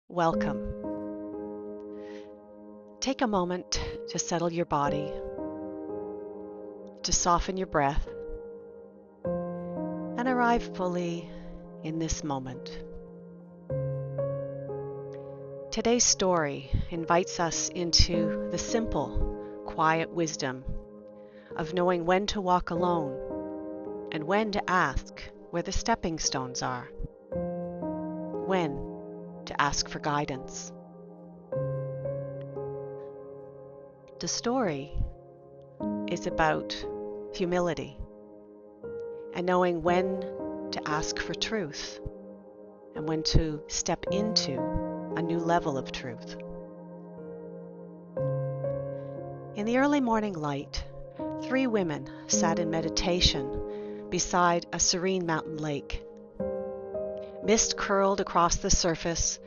Welcome. Take a moment to settle your body, to soften your breath, and arrive fully in this moment. Today's story invites us into the simple, quiet wisdom of knowing when to walk alone and when to ask where the stepping stones are, when to ask for guidance. The story is about humility and knowing when to ask for truth and when to step into a new level of truth. In the early morning light, 3 women sat in meditation beside a serene mountain lake. Mist curled across the surface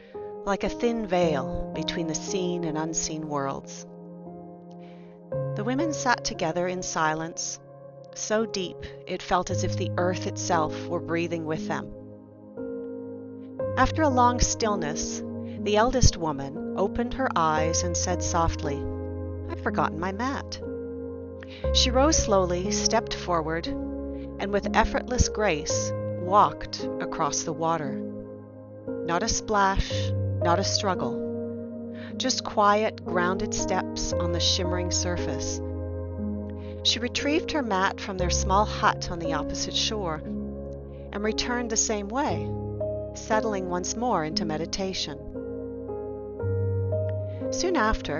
like a thin veil between the seen and unseen worlds. The women sat together in silence, so deep it felt as if the earth itself were breathing with them. After a long stillness, the eldest woman opened her eyes and said softly, "I've forgotten my mat." She rose slowly, stepped forward, and with effortless grace walked across the water. Not a splash, not a struggle. Just quiet, grounded steps on the shimmering surface. She retrieved her mat from their small hut on the opposite shore and returned the same way, settling once more into meditation. Soon after,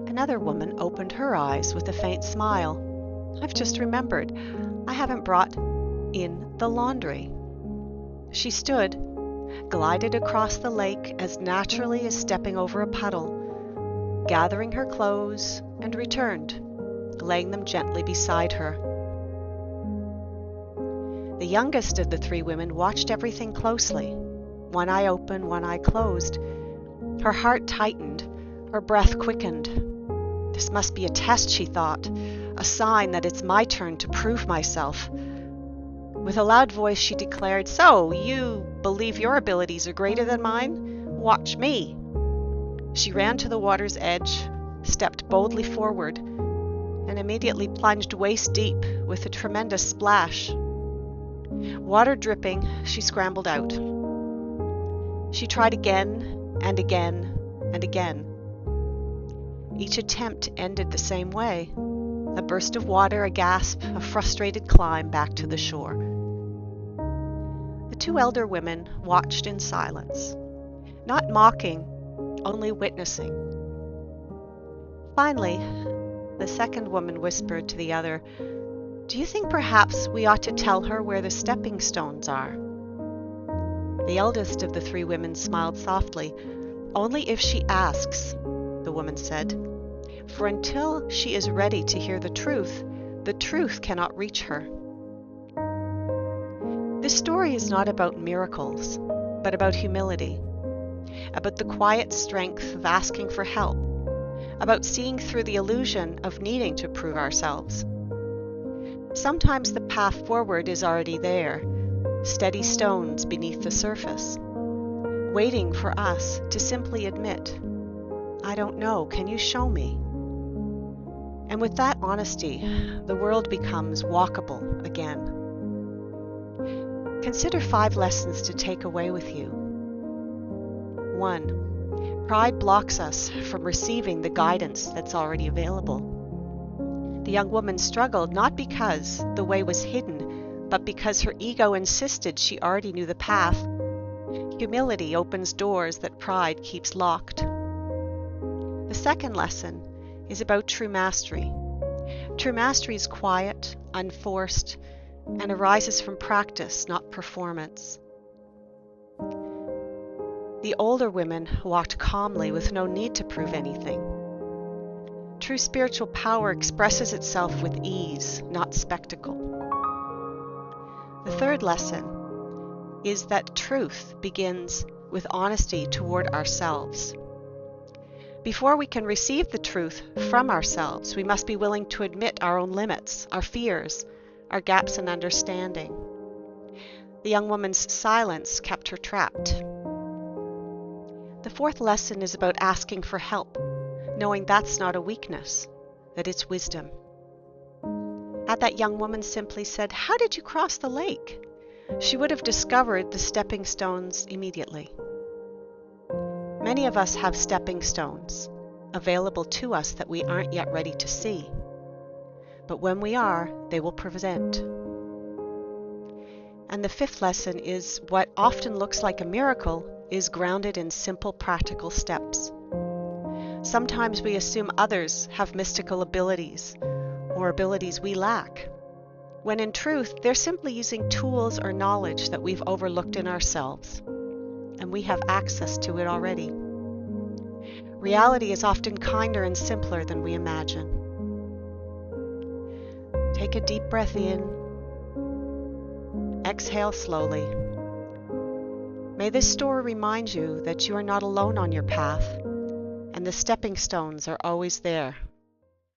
another woman opened her eyes with a faint smile. "I've just remembered, I haven't brought in the laundry." She stood, glided across the lake as naturally as stepping over a puddle, gathering her clothes, and returned, laying them gently beside her. The youngest of the 3 women watched everything closely, one eye open, one eye closed. Her heart tightened, her breath quickened. This must be a test, she thought, a sign that it's my turn to prove myself. With a loud voice, she declared, "So, you believe your abilities are greater than mine? Watch me." She ran to the water's edge, stepped boldly forward, and immediately plunged waist deep with a tremendous splash. Water dripping, she scrambled out. She tried again and again and again. Each attempt ended the same way: a burst of water, a gasp, a frustrated climb back to the shore. The 2 elder women watched in silence, not mocking, only witnessing. Finally, the second woman whispered to the other, "Do you think perhaps we ought to tell her where the stepping stones are?" The eldest of the 3 women smiled softly. "Only if she asks," the woman said. "For until she is ready to hear the truth cannot reach her." This story is not about miracles, but about humility, about the quiet strength of asking for help, about seeing through the illusion of needing to prove ourselves. Sometimes the path forward is already there, steady stones beneath the surface, waiting for us to simply admit, "I don't know, can you show me?" And with that honesty, the world becomes walkable again. Consider 5 lessons to take away with you. 1. Pride blocks us from receiving the guidance that's already available. The young woman struggled not because the way was hidden, but because her ego insisted she already knew the path. Humility opens doors that pride keeps locked. The second lesson is about true mastery. True mastery is quiet, unforced, and arises from practice, not performance. The older women walked calmly with no need to prove anything. True spiritual power expresses itself with ease, not spectacle. The third lesson is that truth begins with honesty toward ourselves. Before we can receive the truth from ourselves, we must be willing to admit our own limits, our fears, our gaps in understanding. The young woman's silence kept her trapped. The fourth lesson is about asking for help, knowing that's not a weakness, that it's wisdom. Had that young woman simply said, "How did you cross the lake?" she would have discovered the stepping stones immediately. Many of us have stepping stones available to us that we aren't yet ready to see. But when we are, they will present. And the fifth lesson is what often looks like a miracle is grounded in simple practical steps. Sometimes we assume others have mystical abilities or abilities we lack, when in truth they're simply using tools or knowledge that we've overlooked in ourselves, and we have access to it already. Reality is often kinder and simpler than we imagine. Take a deep breath in. Exhale slowly. May this story remind you that you are not alone on your path, and the stepping stones are always there